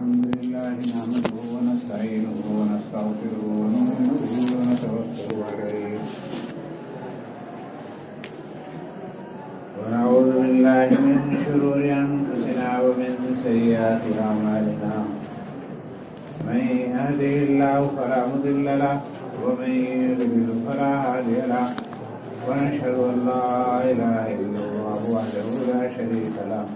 الحمد لله نحمده ونستعينه ونستغفره ونؤمن به ونتوكل عليه ونعوذ بالله من شرور أنفسنا ومن سيئات أعمالنا من يهده الله فلا مضل له ومن يضلل فلا هادي له ونشهد أن لا إله إلا الله وحده لا شريك له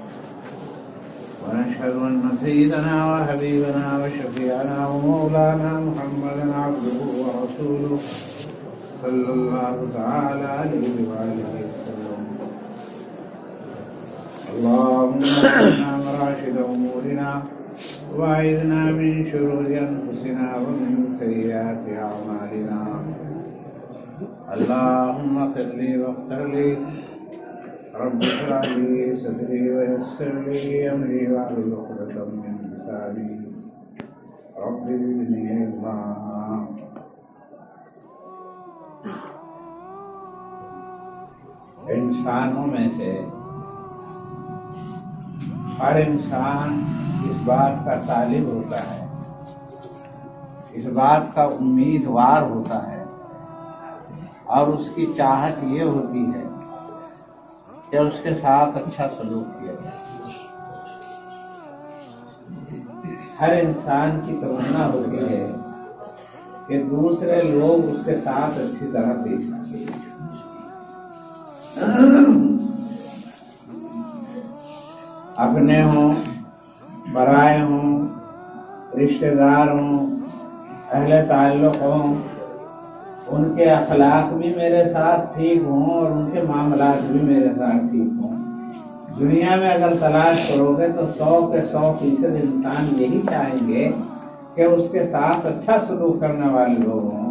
ونشهد أن سيدنا وحبيبنا وشفيعنا ومولانا محمدا عبده ورسوله صلى الله تعالى عليه وآله وسلم اللهم اجعلنا مراشد أمورنا وأعذنا من شرور أنفسنا ومن سيئات أعمالنا اللهم اغفر لي واغفر لي رب اشرح لي صدري ويسر لي امري واحلل عقدة من لساني رب زدني علما. انسانوں میں سے ہر انسان اس بات کا طالب ہوتا ہے، اس بات کا امیدوار ہوتا ہے اور اس کی چاہت یہ ہوتی ہے کہ اس کے ساتھ اچھا سلوک کیا جائے. ہر انسان کی تمنا ہوتی ہے کہ دوسرے لوگ اس کے ساتھ اچھی طرح پیش آئیں. اپنے ہوں، برائے ہوں، رشتہ دار ہوں، اہل تعلق ہوں، ان کے اخلاق بھی میرے ساتھ ٹھیک ہوں اور ان کے معاملات بھی میرے ساتھ ٹھیک ہوں. دنیا میں اگر تلاش کرو گے تو 100% انسان یہی چاہیں گے کہ اس کے ساتھ اچھا سلوک کرنے والے لوگ ہوں.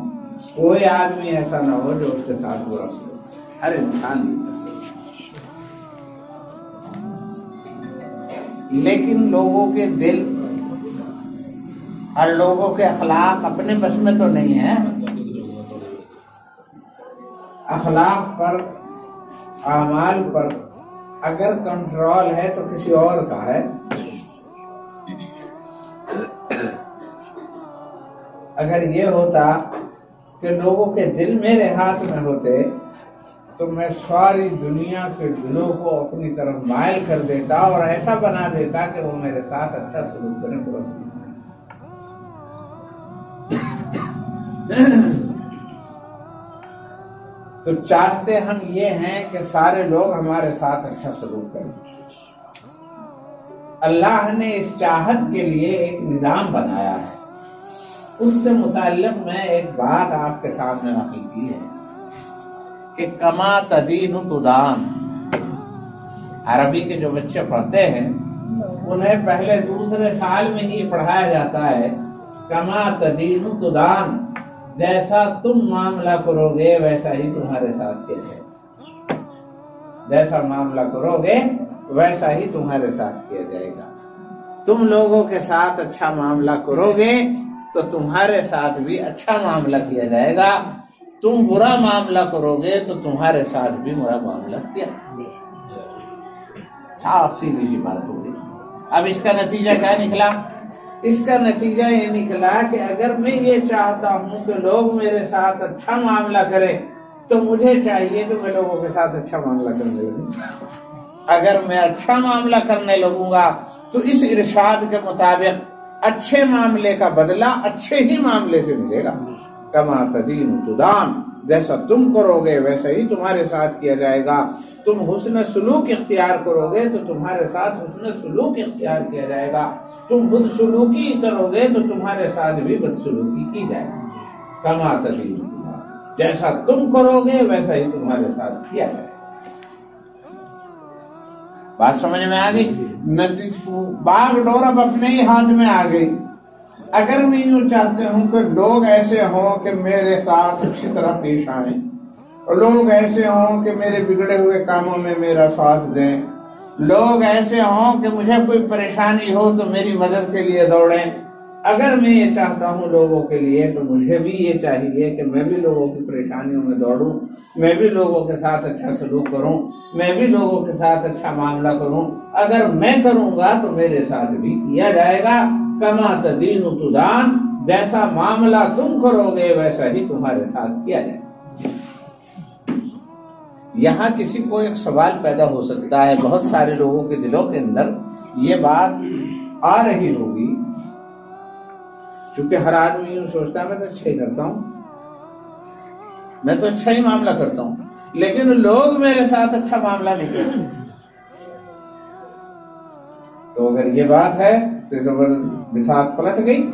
کوئی آدمی ایسا نہ ہو جو اس کے ساتھ برا سلوک. ہر انسان یہ چاہتا ہے. لیکن لوگوں کے دل اور لوگوں کے اخلاق اپنے بس میں تو نہیں ہے. اخلاق پر، اعمال پر اگر کنٹرول ہے تو کسی اور کا ہے. اگر یہ ہوتا کہ لوگوں کے دل میرے ہاتھ میں ہوتے تو میں ساری دنیا کے دلوں کو اپنی طرف مائل کر دیتا اور ایسا بنا دیتا کہ وہ میرے ساتھ اچھا سلوک کریں. تو چاہتے ہم یہ ہیں کہ سارے لوگ ہمارے ساتھ اچھا سلوک کریں. اللہ نے اس چاہت کے لیے ایک نظام بنایا ہے. اس سے متعلق میں ایک بات آپ کے سامنے نقل کی ہے کہ کما تدین تدان. عربی کے جو بچے پڑھتے ہیں انہیں پہلے دوسرے سال میں ہی پڑھایا جاتا ہے کما تدین تدان. جیسا تم معاملہ کرو گے ویسا ہی تمہارے ساتھ کیا جائے گا. جیسا معاملہ کرو گے ویسا ہی تمہارے ساتھ کیا جائے گا. تم لوگوں کے ساتھ اچھا معاملہ کرو گے تو تمہارے ساتھ بھی اچھا معاملہ کیا جائے گا. تم برا معاملہ کرو گے تو تمہارے ساتھ بھی برا معاملہ کیا. صاف سیدھی سی بات ہوگی. اب اس کا نتیجہ کیا نکلا؟ اس کا نتیجہ یہ نکلا کہ اگر میں یہ چاہتا ہوں کہ لوگ میرے ساتھ اچھا معاملہ کریں تو مجھے چاہیے کہ میں لوگوں کے ساتھ اچھا معاملہ کرنے لگوں. اگر میں اچھا معاملہ کرنے لگوں گا تو اس ارشاد کے مطابق اچھے معاملے کا بدلہ اچھے ہی معاملے سے ملے گا. کما تدین تدان. جیسا تم کرو گے ویسا ہی تمہارے ساتھ کیا جائے گا. تم حسن سلوک اختیار کرو گے تو تمہارے ساتھ حسن سلوک اختیار کیا جائے گا. تم بد سلوکی کرو گے تو تمہارے ساتھ بھی بد سلوکی کی جائے گی. کما تدین تدان. جیسا تم کرو گے ویسا ہی تمہارے ساتھ کیا جائے گا. بات سمجھ میں آ گئی؟ باغ ڈور اب اپنے ہی ہاتھ میں آ گئی. اگر میں یوں چاہتے ہوں کہ لوگ ایسے ہوں کہ میرے ساتھ اچھی طرح پیش آئیں اور لوگ ایسے ہوں کہ میرے بگڑے ہوئے کاموں میں میرا ساتھ دیں، لوگ ایسے ہوں کہ مجھے کوئی پریشانی ہو تو میری مدد کے لیے دوڑیں، اگر میں یہ چاہتا ہوں لوگوں کے لیے تو مجھے بھی یہ چاہیے کہ میں بھی لوگوں کی پریشانیوں میں دوڑوں، میں بھی لوگوں کے ساتھ اچھا سلوک کروں، میں بھی لوگوں کے ساتھ اچھا معاملہ کروں. اگر میں کروں گا تو میرے ساتھ بھی کیا جائے گا. کما تدین تدان، جیسا معاملہ تم کرو گے ویسا ہی تمہارے ساتھ کیا جائے۔ یہاں کسی کو ایک سوال پیدا ہو سکتا ہے، بہت سارے لوگوں کے دلوں کے اندر یہ بات آ رہی ہوگی، چونکہ ہر آدمی یوں سوچتا ہے میں تو اچھا ہی کرتا ہوں، میں تو اچھا ہی معاملہ کرتا ہوں، لیکن لوگ میرے ساتھ اچھا معاملہ نہیں کرتے۔ تو اگر یہ بات ہے تو بساط پلٹ گئی،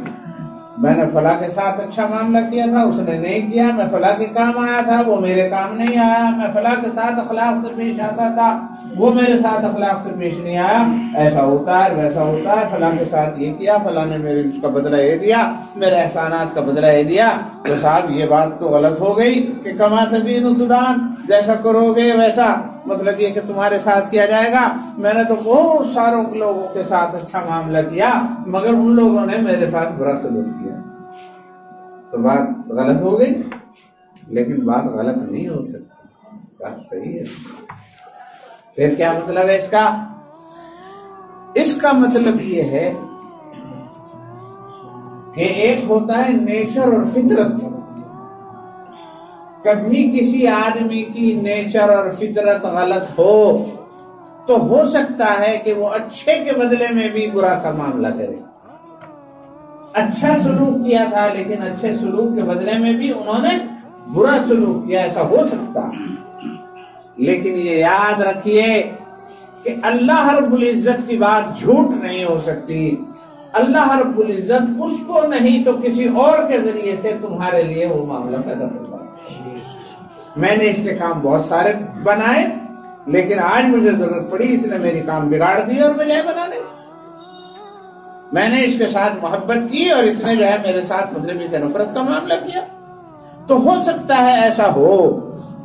میں نے فلاں کے ساتھ اچھا معاملہ کیا تھا، اس نے نہیں کیا، میں فلاں کے کام آیا تھا، وہ میرے کام نہیں آیا، میں فلاں کے ساتھ اخلاق سے پیش آتا تھا، وہ میرے ساتھ اخلاق سے پیش نہیں آیا، ایسا ہوتا ہے ویسا ہوتا ہے، فلاں کے ساتھ یہ کیا، فلاں نے میرے اس کا بدلہ یہ دیا، میرے احسانات کا بدلہ یہ دیا۔ تو صاحب یہ بات تو غلط ہو گئی کہ کما تدین تدان، جیسا کرو گے ویسا، مطلب یہ کہ تمہارے ساتھ کیا جائے گا۔ میں نے تو بہت ساروں لوگوں کے ساتھ اچھا معاملہ کیا، مگر ان لوگوں نے میرے ساتھ برا سلوک کیا، تو بات غلط ہو گئی۔ لیکن بات غلط نہیں ہو سکتی، بات صحیح ہے۔ پھر کیا مطلب ہے اس کا؟ اس کا مطلب یہ ہے کہ ایک ہوتا ہے نیچر اور فطرت۔ کبھی کسی آدمی کی نیچر اور فطرت غلط ہو تو ہو سکتا ہے کہ وہ اچھے کے بدلے میں بھی برا کا معاملہ کرے۔ اچھا سلوک کیا تھا لیکن اچھے سلوک کے بدلے میں بھی انہوں نے برا سلوک کیا، ایسا ہو سکتا۔ لیکن یہ یاد رکھیے کہ اللہ رب العزت کی بات جھوٹ نہیں ہو سکتی۔ اللہ رب العزت اس کو نہیں تو کسی اور کے ذریعے سے تمہارے لیے وہ معاملہ پیدا کرتا۔ میں نے اس کے کام بہت سارے بنائے، لیکن آج مجھے ضرورت پڑی، اس نے میری کام بگاڑ دی، اور بجائے بنانے میں نے اس کے ساتھ محبت کی اور اس نے جو ہے میرے ساتھ مطلب کہ نفرت کا معاملہ کیا۔ تو ہو سکتا ہے ایسا ہو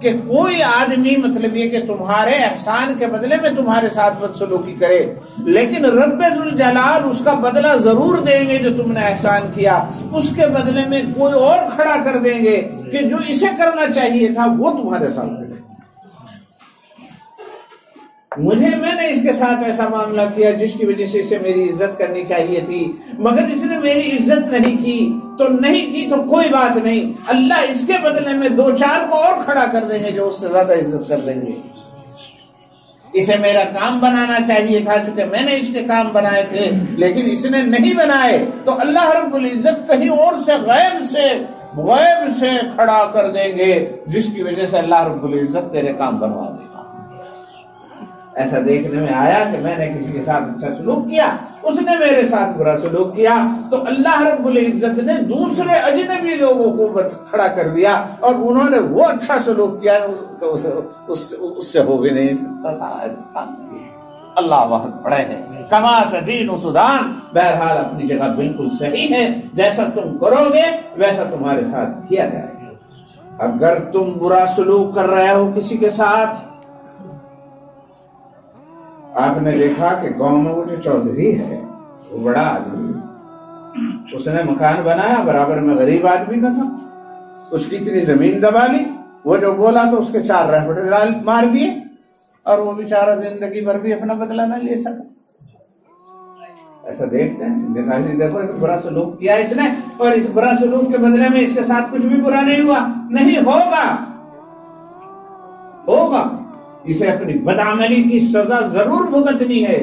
کہ کوئی آدمی مطلب یہ کہ تمہارے احسان کے بدلے میں تمہارے ساتھ بدسلوکی کرے، لیکن رب ذوالجلال اس کا بدلہ ضرور دیں گے۔ جو تم نے احسان کیا اس کے بدلے میں کوئی اور کھڑا کر دیں گے کہ جو اسے کرنا چاہیے تھا وہ تمہارے ساتھ کرے۔ میں نے اس کے ساتھ ایسا معاملہ کیا جس کی وجہ سے اسے میری عزت کرنی چاہیے تھی، مگر اس نے میری عزت نہیں کی، تو نہیں کی تو کوئی بات نہیں، اللہ اس کے بدلے میں دو چار کو اور کھڑا کر دیں گے جو اس سے زیادہ عزت کر دیں گے۔ اسے میرا کام بنانا چاہیے تھا، چونکہ میں نے اس کے کام بنائے تھے لیکن اس نے نہیں بنائے، تو اللہ رب العزت کہیں اور سے غیب سے کھڑا کر دیں گے، جس کی وجہ سے اللہ رب العزت تیرے کام بنوا دے گا۔ ایسا دیکھنے میں آیا کہ میں نے کسی کے ساتھ اچھا سلوک کیا، اس نے میرے ساتھ برا سلوک کیا، تو اللہ رب العزت نے دوسرے اجنبی لوگوں کو کھڑا کر دیا اور انہوں نے وہ اچھا سلوک کیا، اس سے ہو بھی نہیں سکتا تھا۔ اللہ بہت بڑے ہیں۔ کما تدین تدان، بہرحال اپنی جگہ بالکل صحیح ہے، جیسا تم کرو گے ویسا تمہارے ساتھ کیا جائے گا۔ اگر تم برا سلوک کر رہے ہو کسی کے ساتھ، آپ نے دیکھا کہ گاؤں میں وہ جو چودھری ہے وہ بڑا آدمی، اس نے مکان بنایا برابر میں غریب آدمی کا تھا، اس کی اتنی زمین دبا لی، وہ جو بولا تو اس کے 4 رہپٹے مار دیے، اور وہ بیچارہ زندگی بھر بھی اپنا بدلہ نہ لے سکا۔ ایسا دیکھتے ہیں، دیکھو برا سلوک کیا اس نے، اور اس برا سلوک کے بدلے میں اس کے ساتھ کچھ بھی برا نہیں ہوا، نہیں ہوگا، اسے اپنی بدعملی کی سزا ضرور بھگتنی ہے۔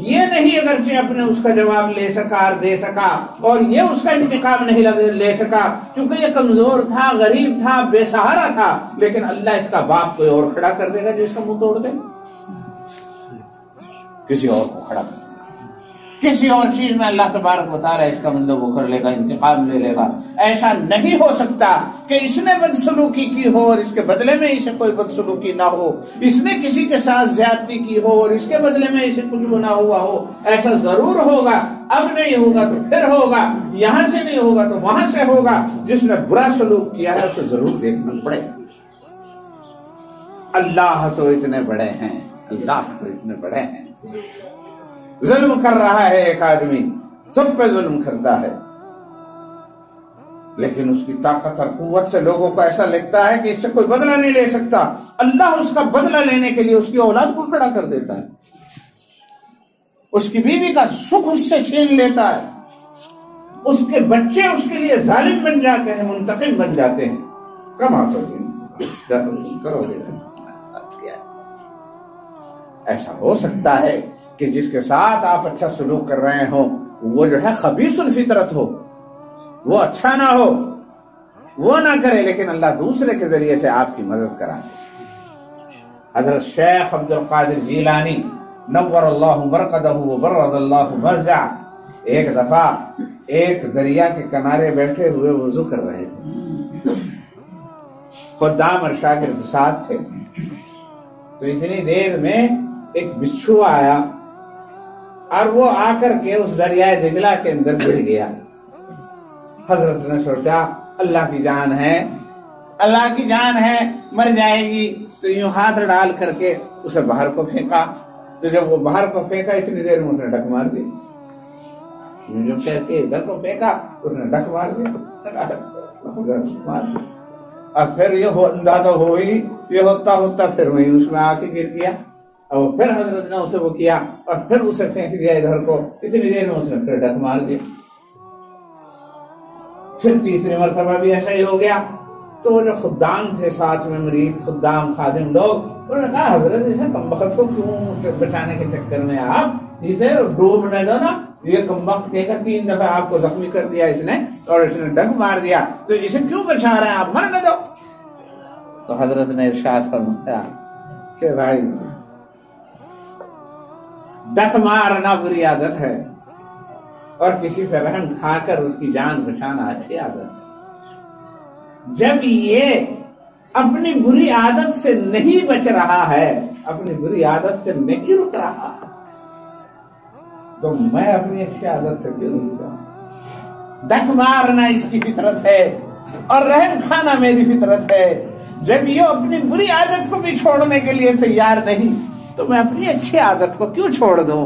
یہ نہیں اگرچہ اپنے اس کا جواب لے سکا اور دے سکا، اور یہ اس کا انتقام نہیں لے سکا کیونکہ یہ کمزور تھا، غریب تھا، بے سہارا تھا، لیکن اللہ اس کا باپ کوئی اور کھڑا کر دے گا جو اس کا منہ توڑ دے، کسی اور کو کھڑا کر دے، کسی اور چیز میں اللہ تبارک و تعالیٰ اس کا مطلب وہ کر لے گا، انتقام لے لے گا۔ ایسا نہیں ہو سکتا کہ اس نے بدسلوکی کی ہو اور اس کے بدلے میں اسے کوئی بدسلوکی نہ ہو، اس نے کسی کے ساتھ زیادتی کی ہو اور اس کے بدلے میں اسے کچھ گناہ ہوا ہو۔ ایسا ضرور ہوگا، اب نہیں ہوگا تو پھر ہوگا، یہاں سے نہیں ہوگا تو وہاں سے ہوگا۔ جس نے برا سلوک کیا ہے اسے ضرور دیکھنا پڑے گا۔ اللہ تو اتنے بڑے ہیں، اللہ تو اتنے بڑے ہیں۔ ظلم کر رہا ہے ایک آدمی، سب پہ ظلم کرتا ہے، لیکن اس کی طاقت اور قوت سے لوگوں کو ایسا لگتا ہے کہ اس سے کوئی بدلہ نہیں لے سکتا۔ اللہ اس کا بدلہ لینے کے لیے اس کی اولاد کو کھڑا کر دیتا ہے، اس کی بیوی کا سکھ اس سے چھین لیتا ہے، اس کے بچے اس کے لیے ظالم بن جاتے ہیں، منتقم بن جاتے ہیں. کما تو کرو گے ایسا ہو سکتا ہے کہ جس کے ساتھ آپ اچھا سلوک کر رہے ہوں وہ جو ہے خبیث الفطرت ہو، وہ اچھا نہ ہو، وہ نہ کرے، لیکن اللہ دوسرے کے ذریعے سے آپ کی مدد کرائے. حضرت شیخ عبد القادر جیلانی نور اللہ مرقدہ وبرد اللہ مرجع ایک دفعہ ایک دریا کے کنارے بیٹھے ہوئے وضو کر رہے تھے. خدام اور شاگرد ساتھ تھے. تو اتنی دیر میں ایک بچھو آیا اور وہ آ کر کے اس دریائے دجلہ کے اندر گر گیا. حضرت نے سوچا اللہ کی جان ہے، اللہ کی جان ہے، مر جائے گی. تو یوں ہاتھ ڈال کر کے اسے باہر کو پھینکا. تو جب وہ باہر کو پھینکا اتنی دیر میں اس نے ڈک مار دی. جو کہہ کے ادھر کو پھینکا اس نے ڈک مار دیا. اور پھر یہ اندازہ ہوئی، یہ ہوتا ہوتا پھر وہیں اس میں آ کے گر گیا. اور پھر حضرت نے اسے وہ کیا اور پھر اسے پھینک دیا ادھر کو. اتنی دیر میں اس نے پھر ڈک مار دیا. پھر تیسری مرتبہ بھی ایسا ہی ہو گیا. تو وہ جو خدام تھے ساتھ میں مرید خدام خادم لوگ، انہوں نے کہا حضرت اسے کمبخت کو کیوں بچانے کے چکر میں آپ اسے ڈوبنے دو نا. یہ کمبخت کہے گا 3 دفعہ آپ کو زخمی کر دیا اس نے اور اس نے ڈک مار دیا، تو اسے کیوں بچا رہے ہیں آپ، مرنے دو. تو حضرت نے ارشاد فرمایا کہ بھائی ڈک مارنا بری عادت ہے اور کسی پہ رحم کھا کر اس کی جان بچانا اچھی عادت ہے. جب یہ اپنی بری عادت سے نہیں بچ رہا ہے، اپنی بری عادت سے نہیں رک رہا، تو میں اپنی اچھی عادت سے کیوں رک رہا ہوں؟ ڈک مارنا اس کی فطرت ہے اور رحم کھانا میری فطرت ہے. جب یہ اپنی بری عادت کو بھی چھوڑنے کے لیے تیار نہیں تو میں اپنی اچھی عادت کو کیوں چھوڑ دوں؟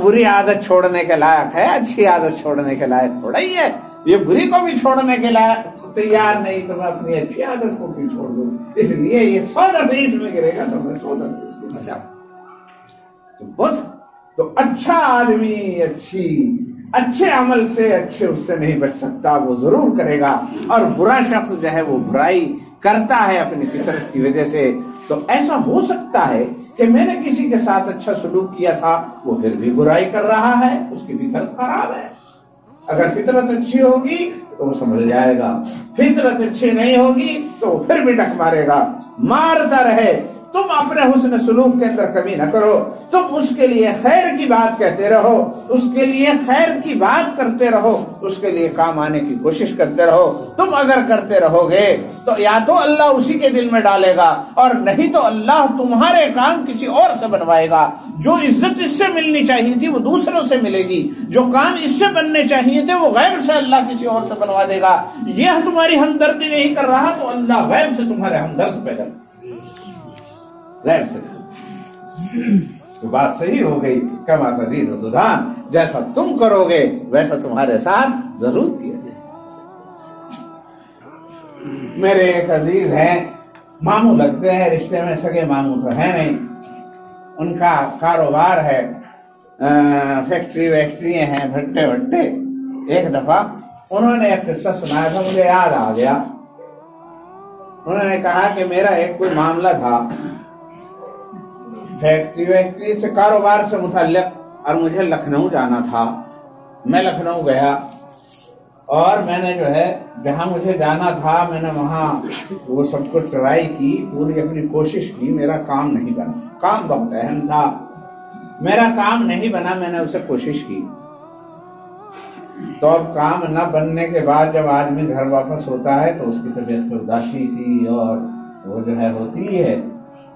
بری عادت چھوڑنے کے لائق ہے، اچھی عادت چھوڑنے کے لائق تھوڑا ہی ہے. یہ بری کو بھی چھوڑنے کے لائق تیار نہیں تو میں اپنی اچھی عادت کو کیوں چھوڑ دوں؟ اس لیے یہ 100 دفعہ اس میں گرے گا تو میں 100 دفعہ اس کو بچاؤں. تو بس تو اچھا آدمی اچھے عمل سے اچھے اس سے نہیں بچ سکتا، وہ ضرور کرے گا. اور برا شخص جو ہے وہ برائی کرتا ہے اپنی فطرت کی وجہ سے. تو ایسا ہو سکتا ہے کہ میں نے کسی کے ساتھ اچھا سلوک کیا تھا، وہ پھر بھی برائی کر رہا ہے، اس کی فطرت خراب ہے. اگر فطرت اچھی ہوگی تو وہ سمجھ جائے گا، فطرت اچھی نہیں ہوگی تو وہ پھر بھی ڈک مارے گا. مارتا رہے. تم اپنے حسن سلوک کے اندر کمی نہ کرو، تم اس کے لیے خیر کی بات کہتے رہو، اس کے لیے خیر کی بات کرتے رہو، اس کے لیے کام آنے کی کوشش کرتے رہو. تم اگر کرتے رہو گے تو یا تو اللہ اسی کے دل میں ڈالے گا اور نہیں تو اللہ تمہارے کام کسی اور سے بنوائے گا. جو عزت اس سے ملنی چاہیے تھی وہ دوسروں سے ملے گی، جو کام اس سے بننے چاہیے تھے وہ غیب سے اللہ کسی اور سے بنوا دے گا. یہ تمہاری ہمدردی نہیں کر رہا تو اللہ غیب سے تمہارے ہمدرد پیدا غیب سے. تو بات صحیح ہو گئی. کما تدین تدان، جیسا تم کرو گے ویسا تمہارے ساتھ ضرور کیا جائے. میرے ایک عزیز ہیں، ماموں لگتے ہیں، رشتے میں سگے ماموں تو ہے نہیں. ان کا کاروبار ہے، فیکٹری ہیں، بھٹے وٹے. ایک دفعہ انہوں نے ایک قصہ سنایا تھا، مجھے یاد آ گیا. انہوں نے کہا کہ میرا ایک کوئی معاملہ تھا فیکٹری سے، کاروبار سے متعلق، اور مجھے لکھنؤ جانا تھا. میں لکھنؤ گیا اور میں نے جو ہے جہاں مجھے جانا تھا میں نے وہاں وہ سب کچھ ٹرائی کی، پوری اپنی کوشش کی. میرا کام نہیں بنا، کام بہت اہم تھا، میرا کام نہیں بنا. میں نے اسے کوشش کی. تو اب کام نہ بننے کے بعد جب آدمی گھر واپس ہوتا ہے تو اس کی طبیعت کو اداسی سی اور وہ جو ہے ہوتی ہے.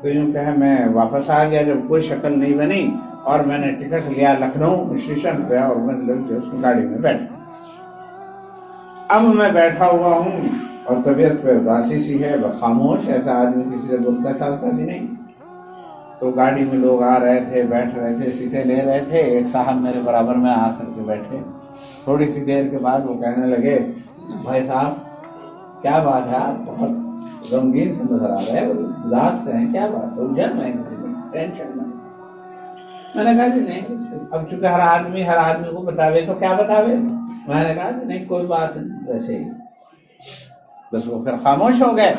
تو یوں کہ میں واپس آ گیا جب کوئی شکل نہیں بنی، اور میں نے ٹکٹ لیا لکھنؤ اسٹیشن پہ اور میں اس گاڑی میں بیٹھا. اب میں بیٹھا ہوا ہوں اور طبیعت پہ اداسی سی ہے، خاموش، ایسا آدمی کسی سے بولتا چلتا بھی نہیں. تو گاڑی میں لوگ آ رہے تھے، بیٹھ رہے تھے، سیٹیں لے رہے تھے. ایک صاحب میرے برابر میں آ کر کے بیٹھے. تھوڑی سی دیر کے بعد وہ کہنے لگے بھائی صاحب کیا بات ہے، آپ بہت غمگین سے نظر آ رہے ہیں، اداس سے ہیں، کیا بات ہے، الجھن میں، ٹینشن میں. میں نے کہا جی نہیں، اب چونکہ ہر آدمی کو بتاوے تو کیا بتاوے. میں نے کہا جی نہیں کوئی بات نہیں ویسے ہی. بس وہ پھر خاموش ہو گئے.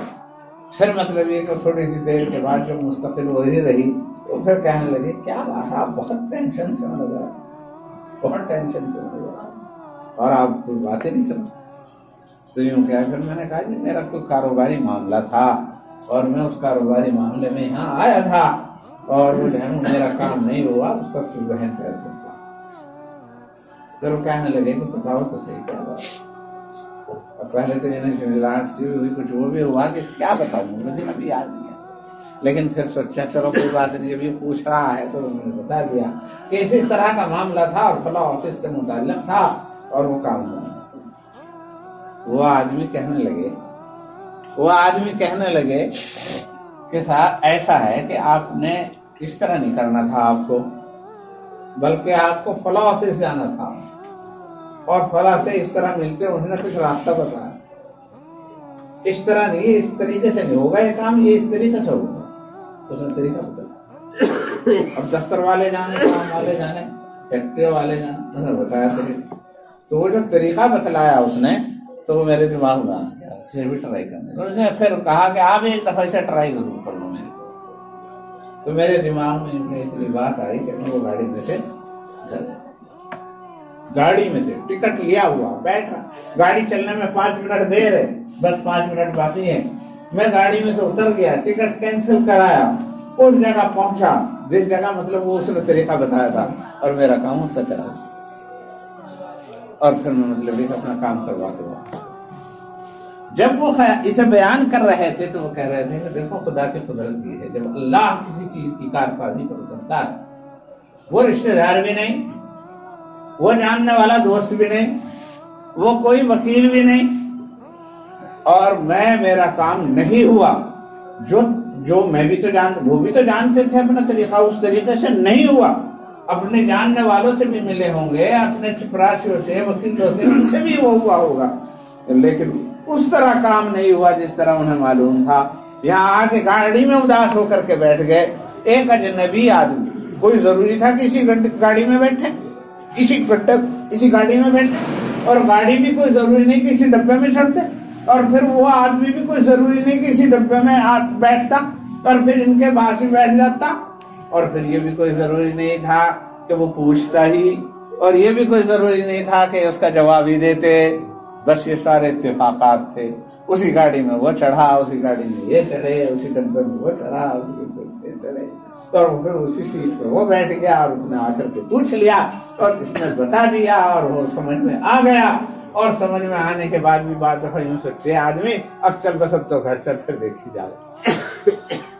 پھر مطلب یہ کہ تھوڑی سی دیر کے بعد جب مستقل وہی رہی تو پھر کہنے لگے کیا بات آپ بہت ٹینشن سے نظر آ، بہت ٹینشن سے نظر آ اور آپ کوئی باتیں نہیں کرتے. تو یوں کیا. پھر میں نے کہا جی میرا کوئی کاروباری معاملہ تھا اور میں اس کاروباری معاملے میں یہاں آیا تھا اور وہ جو ہے میرا کام نہیں ہوا، اس کا ذہن پہ اثر تھا. پھر وہ کہنے لگے کہ بتاؤ تو صحیح کیا بات. پہلے تو ہوئی کچھ وہ بھی ہوا کہ کیا بتاؤں مجھے ابھی یاد نہیں ہے، لیکن پھر سوچا چلو کوئی بات نہیں، جب یہ پوچھ رہا ہے تو میں نے بتا دیا کہ اس طرح کا معاملہ تھا اور فلاں آفس سے متعلق تھا اور وہ کام ہوا. وہ آدمی کہنے لگے کہ صاحب ایسا ہے کہ آپ نے اس طرح نہیں کرنا تھا آپ کو، بلکہ آپ کو فلاں آفس جانا تھا اور فلاں سے اس طرح ملتے. انہوں نے کچھ راستہ بتایا، اس طرح نہیں، اس طریقے سے نہیں ہوگا یہ کام، یہ اس طریقے سے ہوگا. اس نے طریقہ بتایا. اب دفتر والے جانے، کام والے جانے، فیکٹری والے جانے، انہوں نے بتایا طریقہ. تو وہ جو طریقہ بتلایا اس نے تو وہ میرے دماغ میں آ گیا، اسے بھی ٹرائی کرنے. اس نے پھر کہا کہ آپ ایک دفعہ سے ٹرائی ضرور کر لو میرے کو. تو میرے دماغ میں اتنی بات آئی کہ میں وہ گاڑی میں سے ٹکٹ لیا ہوا بیٹھا. گاڑی چلنے میں 5 منٹ دیر ہے، بس 5 منٹ باقی ہے. میں گاڑی میں سے اتر گیا، ٹکٹ کینسل کرایا، اس جگہ پہنچا جس جگہ مطلب وہ اس نے طریقہ بتایا تھا اور میرا کام ہوتا چلا. اور پھر میں مطلب ایک اپنا کام کروا کے ہوا. جب وہ اسے بیان کر رہے تھے تو وہ کہہ رہے تھے کہ دیکھو خدا کی قدرت یہ ہے، جب اللہ کسی چیز کی کارسازی پر کرتا ہے، وہ رشتہ دار بھی نہیں، وہ جاننے والا دوست بھی نہیں، وہ کوئی وکیل بھی نہیں، اور میرا کام نہیں ہوا. جو میں بھی تو وہ بھی تو جانتے تھے اپنا طریقہ، اس طریقے سے نہیں ہوا. اپنے جاننے والوں سے بھی ملے ہوں گے، اپنے چپراسیوں سے، وکیلوں سے، ان سے بھی وہ ہوا ہوگا، لیکن اس طرح کام نہیں ہوا جس طرح انہیں معلوم تھا. یہاں آ کے گاڑی میں اداس ہو کر کے بیٹھ گئے. ایک اجنبی آدمی، کوئی ضروری تھا کہ اسی گاڑی میں بیٹھے، اسی گاڑی میں بیٹھے، اور گاڑی بھی کوئی ضروری نہیں کہ اسی ڈبے میں چڑھتے، اور پھر وہ آدمی بھی کوئی ضروری نہیں کہ اسی ڈبے میں بیٹھتا اور پھر ان کے پاس بھی بیٹھ جاتا، اور پھر یہ بھی کوئی ضروری نہیں تھا کہ وہ پوچھتا ہی، اور یہ بھی کوئی ضروری نہیں تھا کہ اس کا جواب ہی دیتے. بس یہ سارے اتفاقات تھے. اسی گاڑی میں وہ چڑھا، اسی گاڑی میں یہ چڑھے، اسی ڈبے میں وہ چڑھا، اسی ڈبے میں چڑھے، اور پھر اسی سیٹ پہ وہ بیٹھ گیا اور اس نے آ کر کے پوچھ لیا اور اس نے بتا دیا اور وہ سمجھ میں آ گیا. اور سمجھ میں آنے کے بعد بھی بعض دفعہ یوں سوچے آدمی اب چل بس اب تو گھر چل پھر دیکھی جائے.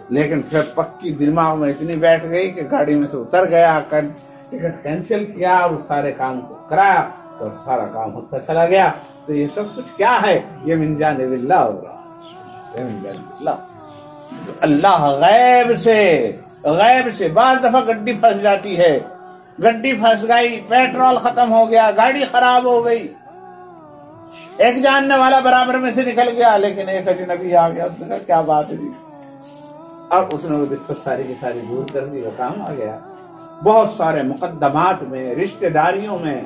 لیکن پھر پکی دماغ میں اتنی بیٹھ گئی کہ گاڑی میں سے اتر گیا، ٹکٹ کینسل کیا اور اس سارے کام کو کرایا اور سارا کام ہوتا چلا گیا. تو یہ سب کچھ کیا ہے؟ یہ من جانب اللہ ہوگا. اللہ غیب سے بعض دفعہ گڈی پھنس جاتی ہے، گڈی پھنس گئی، پیٹرول ختم ہو گیا، گاڑی خراب ہو گئی، ایک جاننے والا برابر میں سے نکل گیا، لیکن ایک اجنبی آ گیا، اس نے کہا کیا بات ہے، اب اس نے وہ دقت ساری کی ساری دور کر دی، وہ کام آ گیا. بہت سارے مقدمات میں، رشتہ داریوں میں،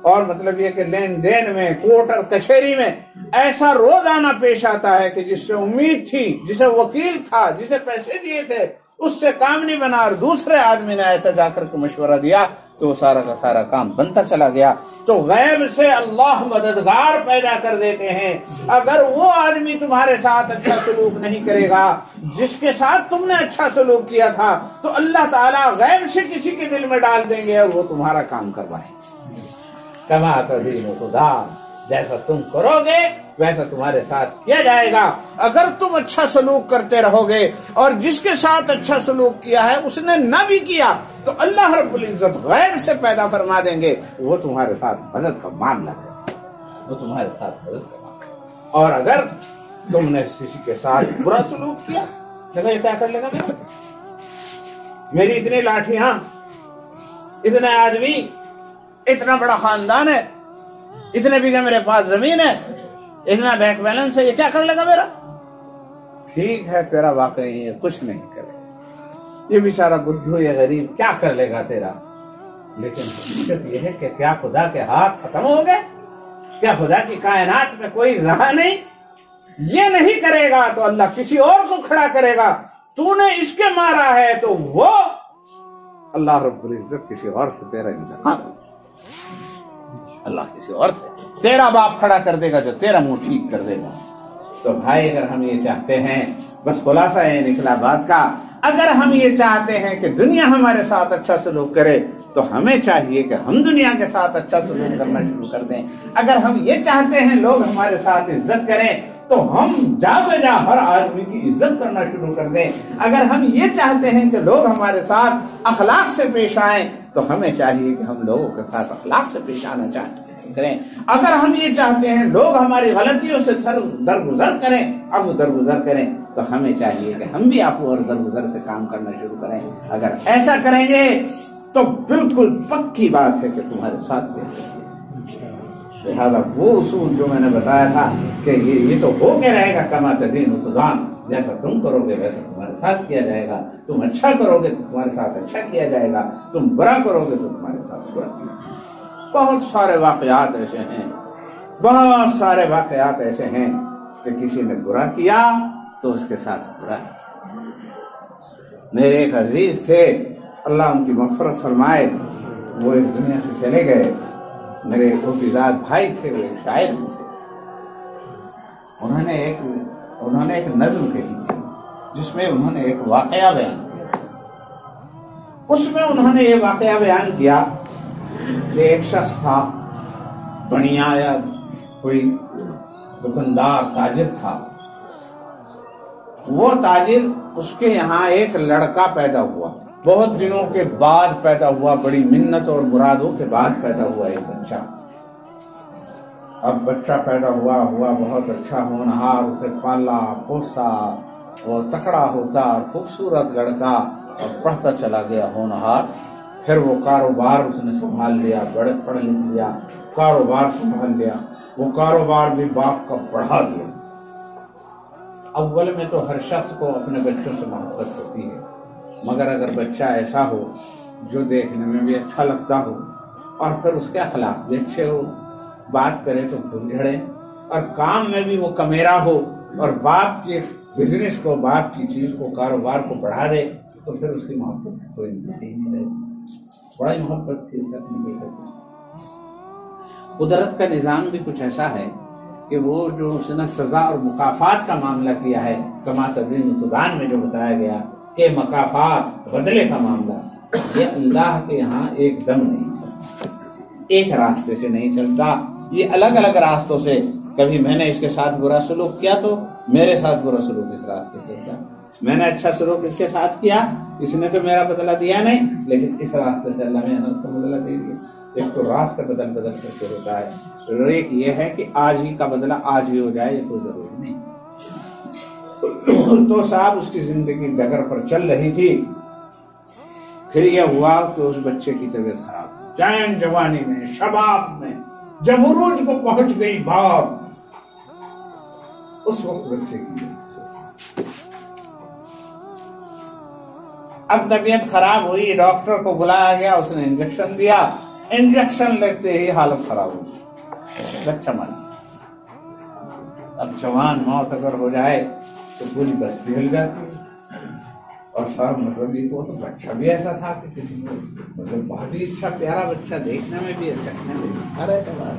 اور مطلب یہ کہ لین دین میں، کورٹ اور کچہری میں ایسا روزانہ پیش آتا ہے کہ جس سے امید تھی، جسے وکیل تھا، جسے پیسے دیے تھے، اس سے کام نہیں بنا، اور دوسرے آدمی نے ایسا جا کر کے مشورہ دیا کہ وہ سارا کا سارا کام بنتا چلا گیا. تو غیب سے اللہ مددگار پیدا کر دیتے ہیں. اگر وہ آدمی تمہارے ساتھ اچھا سلوک نہیں کرے گا جس کے ساتھ تم نے اچھا سلوک کیا تھا، تو اللہ تعالیٰ غیب سے کسی کے دل میں ڈال دیں گے اور وہ تمہارا کام کروائیں. کما تزین خدا، جیسا تم کرو گے ویسا تمہارے ساتھ کیا جائے گا. اگر تم اچھا سلوک کرتے رہو گے اور جس کے ساتھ اچھا سلوک کیا ہے اس نے نہ بھی کیا، تو اللہ رب العزت غیب سے پیدا فرما دیں گے، وہ تمہارے ساتھ مدد کا معاملہ ہے، وہ تمہارے ساتھ مدد کا معاملہ. اور اگر تم نے کسی کے ساتھ برا سلوک کیا، دیکھو یہ کیا کر لے گا، میری اتنی لاٹھیاں، اتنے آدمی، اتنا بڑا خاندان ہے، اتنے بیگھے میرے پاس زمین ہے، اتنا بینک بیلنس ہے، یہ کیا کر لے گا میرا؟ ٹھیک ہے تیرا واقعی ہے، کچھ نہیں کرے. یہ بیچارہ بدھو یہ غریب کیا کر لے گا تیرا؟ لیکن حقیقت یہ ہے کہ کیا خدا کے ہاتھ ختم ہو گئے؟ کیا خدا کی کائنات میں کوئی رہا نہیں؟ یہ نہیں کرے گا تو اللہ کسی اور کو کھڑا کرے گا. تو نے اس کے مارا ہے تو وہ اللہ رب العزت کسی اور سے تیرا انتقام، اللہ کسی اور سے تیرا باپ کھڑا کر دے گا جو تیرا منہ ٹھیک کر دے گا. تو بھائی اگر ہم یہ چاہتے ہیں، بس خلاصہ یہ نکلا بات کا، اگر ہم یہ چاہتے ہیں کہ دنیا ہمارے ساتھ اچھا سلوک کرے تو ہمیں چاہیے کہ ہم دنیا کے ساتھ اچھا سلوک کرنا شروع کر دیں. اگر ہم یہ چاہتے ہیں لوگ ہمارے ساتھ عزت کریں تو ہم جا بجا ہر آدمی کی عزت کرنا شروع کر دیں. اگر ہم یہ چاہتے ہیں کہ لوگ ہمارے ساتھ اخلاق سے پیش آئیں تو ہمیں چاہیے کہ ہم لوگوں کے ساتھ اخلاق سے پیش آنا کریں. اگر ہم یہ چاہتے ہیں لوگ ہماری غلطیوں سے درگزر کریں، عفو درگزر کریں، تو ہمیں چاہیے کہ ہم بھی عفو اور درگزر سے کام کرنا شروع کریں. اگر ایسا کریں گے تو بالکل پکی بات ہے کہ تمہارے ساتھ بہتر. لہذا وہ اصول جو میں نے بتایا تھا کہ یہ تو ہو کے رہے گا، کما تدین تدان، جیسا تم کرو گے ویسا تمہارے ساتھ کیا جائے گا. تم اچھا کرو گے تو تمہارے ساتھ اچھا کیا جائے گا، تم برا کرو گے تو تمہارے ساتھ برا کیا جائے گا. بہت سارے واقعات ایسے ہیں، بہت سارے واقعات ایسے ہیں کہ کسی نے برا کیا تو اس کے ساتھ برا. میرے ایک عزیز تھے، اللہ ان کی مغفرت فرمائے، وہ اس دنیا سے چلے گئے. میرے حفیظات بھائی تھے، وہ ایک شاعر تھے. انہوں نے ایک نظم کہی تھی جس میں انہوں نے ایک واقعہ بیان کیا. اس میں انہوں نے یہ واقعہ بیان کیا کہ ایک شخص تھا، بنیا یا کوئی دکاندار تاجر تھا. وہ تاجر، اس کے یہاں ایک لڑکا پیدا ہوا، بہت دنوں کے بعد پیدا ہوا، بڑی منت اور مرادوں کے بعد پیدا ہوا ایک بچہ. اب بچہ پیدا ہوا بہت اچھا ہونہار، اسے پالا پوسا، وہ تکڑا ہوتا اور خوبصورت لڑکا، اور پڑھتا چلا گیا ہونہار. پھر وہ کاروبار اس نے سنبھال لیا، بڑے پڑھ لکھ لیا، کاروبار سنبھال لیا. وہ کاروبار بھی باپ کا بڑھا دیا. اول میں تو ہر شخص کو اپنے بچوں سے محبت ہوتی ہے، مگر اگر بچہ ایسا ہو جو دیکھنے میں بھی اچھا لگتا ہو اور پھر اس کے اخلاق بھی اچھے ہو، بات کرے تو بھول جھڑے، اور کام میں بھی وہ کمیرا ہو، اور باپ کے بزنس کو، باپ کی چیز کو، کاروبار کو بڑھا دے، تو پھر اس کی محبت کی کوئی انتہا نہیں رہے. بڑا محبت تھی اسے اپنے بیٹے کو. قدرت کا نظام بھی کچھ ایسا ہے کہ وہ جو اس نے سزا اور مکافات کا معاملہ کیا ہے، کما تدین تدان میں جو بتایا گیا کہ مکافات بدلے کا معاملہ، یہ اللہ کے یہاں ایک دم نہیں چلتا، ایک راستے سے نہیں چلتا. یہ الگ الگ راستوں سے، کبھی میں نے اس کے ساتھ برا سلوک کیا تو میرے ساتھ برا سلوک اس راستے سے ہوتا، میں نے اچھا سلوک اس کے ساتھ کیا، اس نے تو میرا بدلہ دیا نہیں، لیکن اس راستے سے اللہ نے اس کو بدلہ دے دیا. ایک تو راستہ بدل کر ہوتا ہے. ایک یہ ہے کہ آج ہی کا بدلہ آج ہی ہو جائے، یہ کوئی ضروری نہیں. تو صاحب اس کی زندگی ڈگر پر چل رہی تھی. پھر یہ ہوا کہ اس بچے کی طبیعت خراب، جوان جوانی میں، شباب میں جب عروج کو پہنچ گئی بات، اس وقت بچے کی اب طبیعت خراب ہوئی. ڈاکٹر کو بلایا گیا، اس نے انجیکشن دیا. انجیکشن لگتے ہی حالت خراب ہو گئی، بچہ مر گیا. اب جوان موت اگر ہو جائے تو پوری بستی ہل جاتی ہے. اور صاحب مطلب یہ تو بچہ بھی ایسا تھا کہ کسی کو مطلب بہت ہی اچھا پیارا بچہ، دیکھنے میں بھی اچھا، چکھنے میں بھی اچھا رہتا ہے،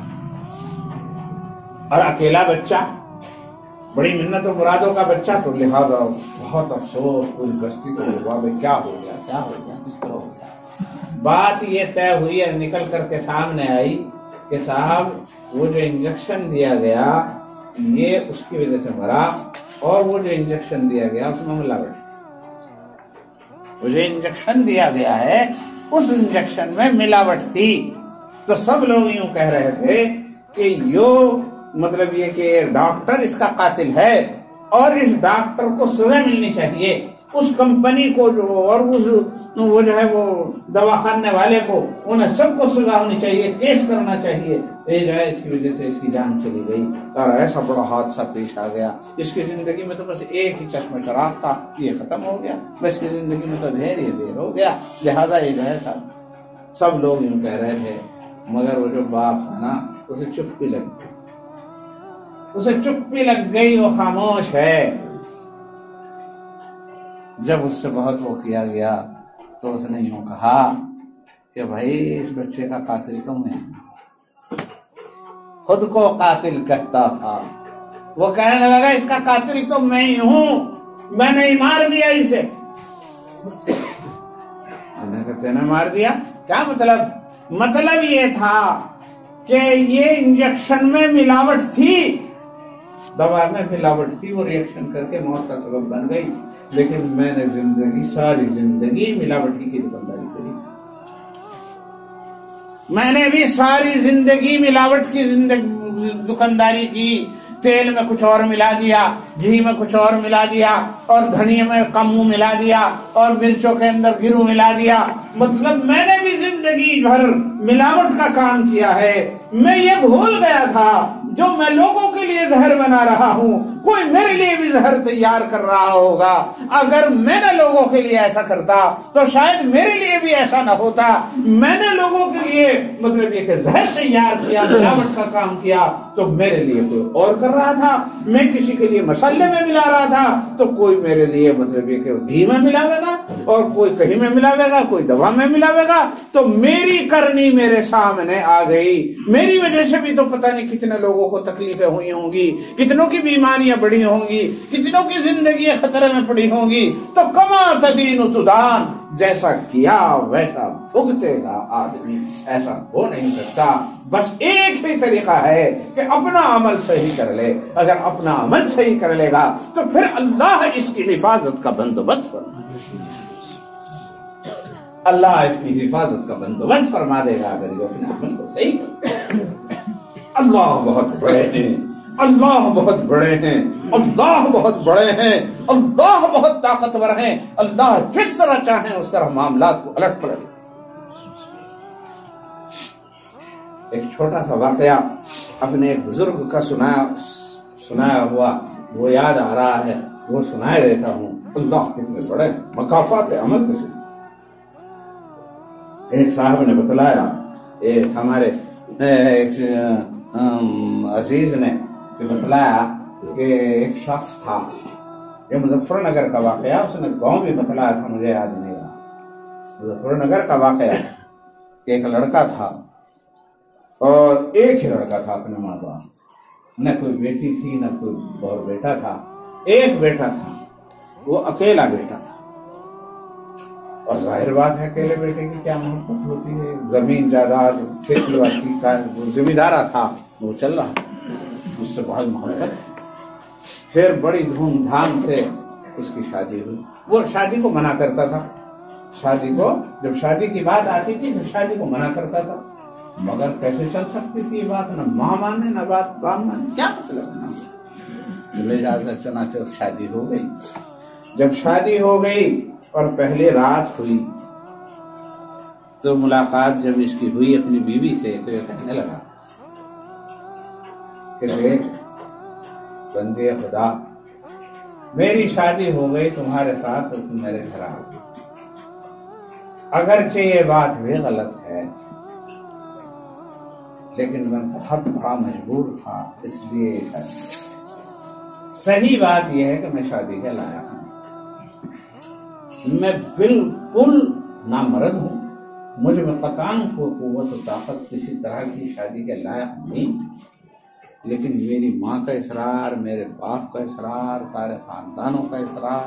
اور اکیلا بچہ، بڑی منت و مرادوں کا بچہ. تو لہذا بہت افسوس، پوری بستی کو ہوا بھائی کیا ہو گیا، کس طرح ہو گیا. بات یہ طے ہوئی اور نکل کر کے سامنے آئی کہ صاحب وہ جو انجیکشن دیا گیا یہ اس کی وجہ سے مرا، اور وہ جو انجیکشن دیا گیا اس میں ملاوٹ، وہ جو انجیکشن دیا گیا ہے اس انجیکشن میں ملاوٹ تھی. تو سب لوگ یوں کہہ رہے تھے کہ مطلب یہ کہ ڈاکٹر اس کا قاتل ہے، اور اس ڈاکٹر کو سزا ملنی چاہیے، اس کمپنی کو جو اور وہ جو ہے وہ دواخانے والے کو، انہیں سب کو سزا ہونی چاہیے، کیس کرنا چاہیے. یہ جو ہے اس کی وجہ سے اس کی جان چلی گئی اور ایسا بڑا حادثہ پیش آ گیا. اس کی زندگی میں تو بس ایک ہی چشمہ چراغ تھا, یہ ختم ہو گیا. بس کی زندگی میں تو دیر ہو گیا. لہذا یہ جو ہے سب لوگ یوں کہہ رہے تھے, مگر وہ جو باپ تھا نا اسے چپی لگ گئی, وہ خاموش ہے. جب اس سے بہت وہ کیا گیا تو اس نے یوں کہا کہ بھائی اس بچے کا قاتل تم نے, خود کو قاتل کہتا تھا. وہ کہنے لگا اس کا قاتل تو میں ہی ہوں, میں نے ہی مار دیا اسے. کہتے نے مار دیا, کیا مطلب یہ تھا کہ یہ انجیکشن میں ملاوٹ تھی, دوا میں ملاوٹ تھی, وہ ریئیکشن کر کے موت کا سبب بن گئی. لیکن میں نے ساری زندگی ملاوٹی کی دکانداری کری. میں نے بھی ساری زندگی ملاوٹ کی دکانداری کی. تیل میں کچھ اور ملا دیا, گھی میں کچھ اور ملا دیا, اور دھنیا میں کمو ملا دیا, اور مرچوں کے اندر گرو ملا دیا. مطلب میں نے بھی زندگی بھر ملاوٹ کا کام کیا ہے. میں یہ بھول گیا تھا جو میں لوگوں کے لیے زہر بنا رہا ہوں, کوئی میرے لیے بھی زہر تیار کر رہا ہوگا. اگر میں نے لوگوں کے لیے ایسا کرتا تو شاید میرے لیے بھی ایسا نہ ہوتا. میں نے لوگوں کے لیے مطلب یہ کہ زہر تیار کیا, ملاوٹ کا کام کیا, تو میرے لیے کوئی اور کر رہا تھا. میں کسی کے لیے مسالے میں ملا رہا تھا تو کوئی میرے لیے مطلب یہ کہ گھی میں ملاوے گا, اور کوئی کہیں میں ملاوے گا, کوئی دوا میں ملاوے گا. تو میری کرنی میرے سامنے آ گئی. میری وجہ سے بھی تو پتہ نہیں کتنے لوگوں کو تکلیفیں ہوئی ہوں گی, کتنوں کی بیماریاں بڑھی ہوں گی, کتنوں کی زندگی خطرے میں پڑی ہوں گی. تو کما تدین تدان, جیسا کیا ویسا بھگتے گا آدمی. ایسا ہو نہیں سکتا. بس ایک ہی طریقہ ہے کہ اپنا عمل صحیح کر لے. اگر اپنا عمل صحیح کر لے گا تو پھر اللہ اس کی حفاظت کا بندوبست فرما دے گا. اللہ اس کی حفاظت کا بندوبست فرما دے گا اگر یہ اپنے عمل کو صحیح کر. اللہ بہت بڑے ہیں, اللہ بہت بڑے ہیں, اللہ بہت بڑے ہیں, اللہ بہت طاقتور ہیں. اللہ جس طرح چاہیں اس طرح معاملات کو الٹ پلٹ. ایک چھوٹا سا واقعہ اپنے ایک بزرگ کا سنایا ہوا وہ یاد آ رہا ہے, وہ سنائے دیتا ہوں. اللہ کتنے بڑے مکافات عمل کے. ایک صاحب نے بتلایا, ایک ہمارے ایک عزیز نے بتلایا کہ ایک شخص تھا, یہ مظفر نگر کا واقعہ, اس نے گاؤں بھی بتلایا تھا, مجھے یاد نہیں رہا. مظفر نگر کا واقعہ کہ ایک لڑکا تھا, اور ایک ہی لڑکا تھا اپنے ماں باپ, نہ کوئی بیٹی تھی نہ کوئی اور بیٹا تھا. ایک بیٹا تھا, وہ اکیلا بیٹا تھا. اور ظاہر بات ہے اکیلے بیٹے کی کیا محبت ہوتی ہے. زمین جائیداد کھیتی باڑی کا ذمہ دارا تھا, وہ چل رہا, اس سے بہت محبت تھی. پھر بڑی دھوم دھام سے اس کی شادی ہوئی. وہ شادی کو منع کرتا تھا, شادی کو جب شادی کی بات آتی تھی تو شادی کو منع کرتا تھا. مگر کیسے چل سکتی تھی یہ بات, نہ ماں مانے نہ بات باپ مانے, کیا مطلب لے جا کر چنانچہ شادی ہو گئی. جب شادی ہو گئی اور پہلے رات ہوئی تو ملاقات جب اس کی ہوئی اپنی بیوی سے, تو یہ کہنے لگا کہ دیکھ بندے خدا, میری شادی ہو گئی تمہارے ساتھ اور تم میرے گھر آ گئی. اگرچہ یہ بات بھی غلط ہے لیکن میں بہت بڑا مجبور تھا, اس لیے یہ شادی. صحیح بات یہ ہے کہ میں شادی کے لائق ہوں, میں بالکل نامرد ہوں, مجھ میں قطعاً کوئی قوت و طاقت کسی طرح کی شادی کے لائق نہیں. لیکن میری ماں کا اصرار, میرے باپ کا اصرار, سارے خاندانوں کا اصرار,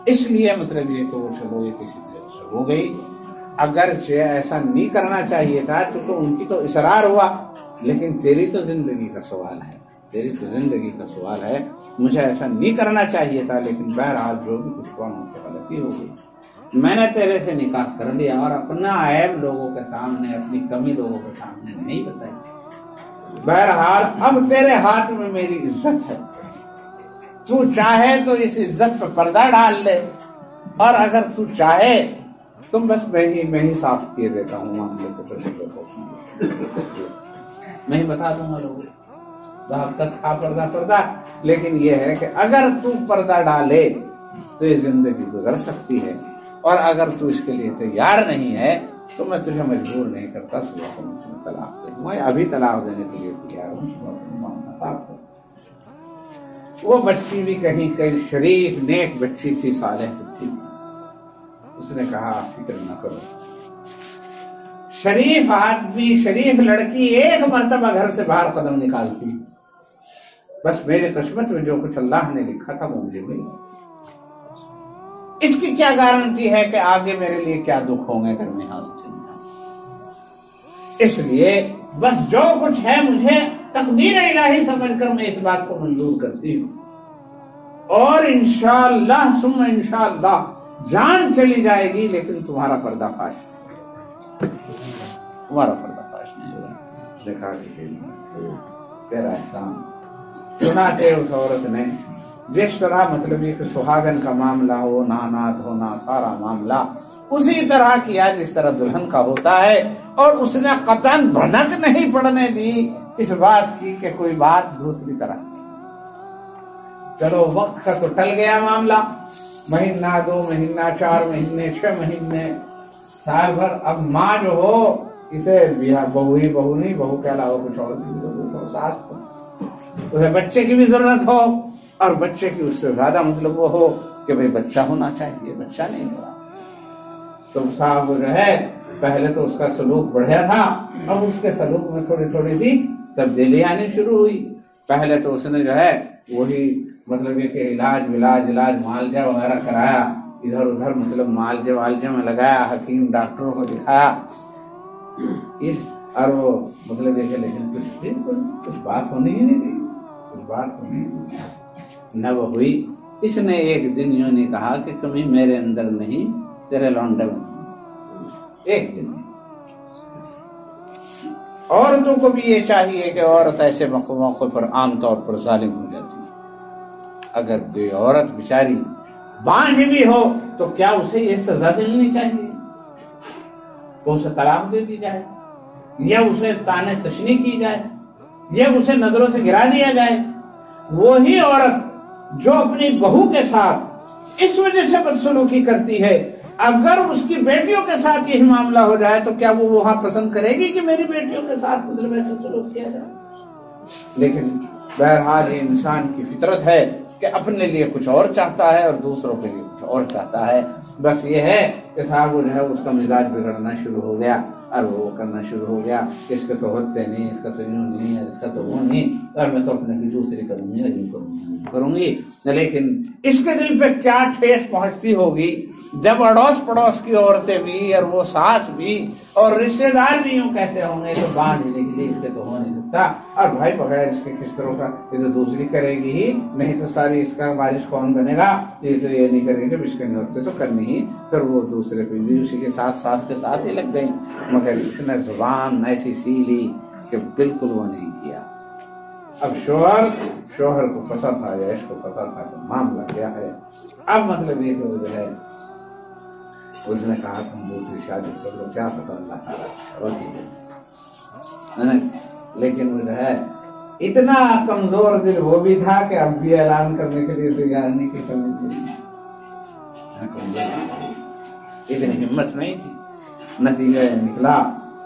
اس لیے مطلب یہ کہ وہ چلو یہ کسی طرح سے ہو گئی. اگرچہ ایسا نہیں کرنا چاہیے تھا کیونکہ ان کی تو اصرار ہوا, لیکن تیری تو زندگی کا سوال ہے, تیری تو زندگی کا سوال ہے. مجھے ایسا نہیں کرنا چاہیے تھا, لیکن بہرحال جو بھی کچھ ہوا مجھ سے غلطی ہو گئی. میں نے تیرے سے نکاح کر لیا اور اپنا عیب لوگوں کے سامنے, اپنی کمی لوگوں کے سامنے نہیں بتائی. بہرحال اب تیرے ہاتھ میں میری عزت ہے, تو چاہے تو اس عزت پہ پردہ ڈال لے, اور اگر تو چاہے تم بس میں ہی صاف کیے دیتا ہوں معاملے کو. میں ہی بتا دوں گا لوگوں کو، اب تک تھا پردہ، لیکن یہ ہے کہ اگر تو پردہ ڈالے تو یہ زندگی گزر سکتی ہے، اور اگر تو اس کے لیے تیار نہیں ہے تو میں تجھے مجبور نہیں کرتا، صبح کو میں طلاق دے دوں گا، ابھی طلاق دینے کے لیے تیار ہوں، صبح کو معاملہ صاف کر۔ وہ بچی بھی کہیں شریف نیک بچی تھی، صالح بچی، اس نے کہا فکر نہ کرو، شریف آدمی شریف لڑکی ایک مرتبہ گھر سے باہر قدم نکالتی، بس میرے قسمت میں جو کچھ اللہ نے لکھا تھا وہ مجھے مل گیا، اس کی کیا گارنٹی ہے کہ آگے میرے لیے کیا دکھ ہوں گے اگر میں یہاں سے چلی جاؤں؟ اس لیے بس جو کچھ ہے مجھے تقدیر الہی سمجھ کر میں اس بات کو منظور کرتی ہوں، اور انشاءاللہ ثم انشاءاللہ جان چلی جائے گی لیکن تمہارا پردہ فاش نہیں ہوگا۔ دیکھا کہ تیرا احسان۔ چنانچہ اس عورت نے جس طرح مطلب یہ کہ سہاگن کا معاملہ ہو، نہانا دھونا سارا معاملہ اسی طرح کیا جس طرح دلہن کا ہوتا ہے، اور اس نے قطعاً بھنک نہیں پڑنے دی اس بات کی کہ کوئی بات دوسری طرح۔ چلو وقت کا تو ٹل گیا معاملہ، مہینہ 2 مہینہ 4 مہینے 6 مہینے سال بھر، اب ماں جو ہو اسے بہو نہیں، بہو کے علاوہ کچھ اور بھی ضرورت ہو، ساس کو اسے بچے کی بھی ضرورت ہو، اور بچے کی اس سے زیادہ مطلب وہ ہو کہ بھئی بچہ ہونا چاہیے، بچہ نہیں ہوا تو صاحب جو ہے پہلے تو اس کا سلوک بڑھیا تھا، اب اس کے سلوک میں تھوڑی تھوڑی سی تبدیلی آنی شروع ہوئی۔ پہلے تو اس نے جو ہے وہی مطلب یہ کہ علاج معالجہ وغیرہ کرایا، ادھر ادھر مطلب معالجے میں لگایا، حکیم ڈاکٹروں کو دکھایا، اور وہ مطلب یہ کہ لیکن کچھ بات ہونی ہی نہیں تھی، نہ وہ ہوئی۔ اس نے ایک دن یوں نہیں کہا کہ کمی میرے اندر نہیں، تیرے لونڈے میں، ایک دن۔ عورتوں کو بھی یہ چاہیے کہ عورت ایسے موقع پر عام طور پر ظالم ہو جاتی ہے، اگر کوئی عورت بیچاری بانجھ بھی ہو تو کیا اسے یہ سزا دینی چاہیے، اسے طلاق دے دی جائے، یا اسے طعنہ تشنیع کی جائے، یا اسے نظروں سے گرا دیا جائے؟ وہی عورت جو اپنی بہو کے ساتھ اس وجہ سے بدسلوکی کرتی ہے، اگر اس کی بیٹیوں کے ساتھ یہی معاملہ ہو جائے تو کیا وہ وہاں پسند کرے گی کہ میری بیٹیوں کے ساتھ مطلب ایسا سلوک کیا جائے؟ لیکن بہرحال یہ انسان کی فطرت ہے کہ اپنے لیے کچھ اور چاہتا ہے اور دوسروں کے لیے کچھ اور چاہتا ہے۔ بس یہ ہے کہ صاحب وہ جو ہے اس کا مزاج بگڑنا شروع ہو گیا، اور وہ کرنا شروع ہو گیا، اس کے تو ہوتے نہیں، اس کا تو یوں نہیں، اس کا تو وہ نہیں، اور میں تو اپنے کی دوسری کروں گی۔ لیکن اس کے دل پہ کیا ٹھیس پہنچتی ہوگی جب اڑوس پڑوس کی عورتیں بھی اور وہ ساس بھی اور رشتے دار بھی یوں کہتے ہوں گے تو باندھنے کے لیے اس کے تو ہو نہیں سکتا، اور بھائی بغیر اس کے کس طرح کا، یہ تو دوسری کرے گی ہی، نہیں تو ساری اس کا وارث کون بنے گا، یہ تو یہ نہیں کرے گی، جب اس کے نہیں ہوتے تو کرنی ہی۔ پھر وہ دوسرے پہ بھی اسی کے ساتھ ساس کے ساتھ ہی لگ گئی، مگر اس نے زبان ایسی سی لی کہ بالکل وہ نہیں کیا۔ اب شوہر کو پتا تھا یا اس کو پتا تھا کہ معاملہ کیا ہے، اب مطلب یہ کہ وہ جو ہے اس نے کہا تم دوسری شادی کر لو، کیا پتا اللہ تعالیٰ کی۔ لیکن وہ جو ہے اتنا کمزور دل وہ بھی تھا کہ اب بھی اعلان کرنے کے لیے تیار نہیں کی، اتنی ہمت نہیں تھی۔ نتیجہ نکلا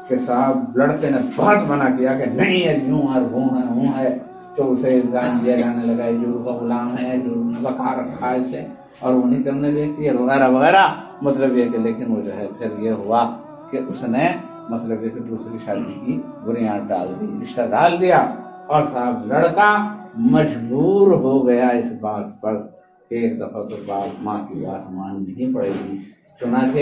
کہ صاحب لڑکے نے بہت منع کیا کہ نہیں یوں ہے وہ ہے، تو اسے الزام دیا جانے لگا جو کا غلام ہے، جو بکا رکھا ہے اسے اور وہ نہیں کرنے دیتی ہے وغیرہ وغیرہ۔ مطلب یہ کہ لیکن وہ جو ہے پھر یہ ہوا کہ اس نے مطلب یہ کہ دوسری شادی کی بنیاد ڈال دی، رشتہ ڈال دیا، اور صاحب لڑکا مجبور ہو گیا اس بات پر ایک دفعہ تو باپ ماں کی بات ماننی ہی پڑے گی۔ چنانچہ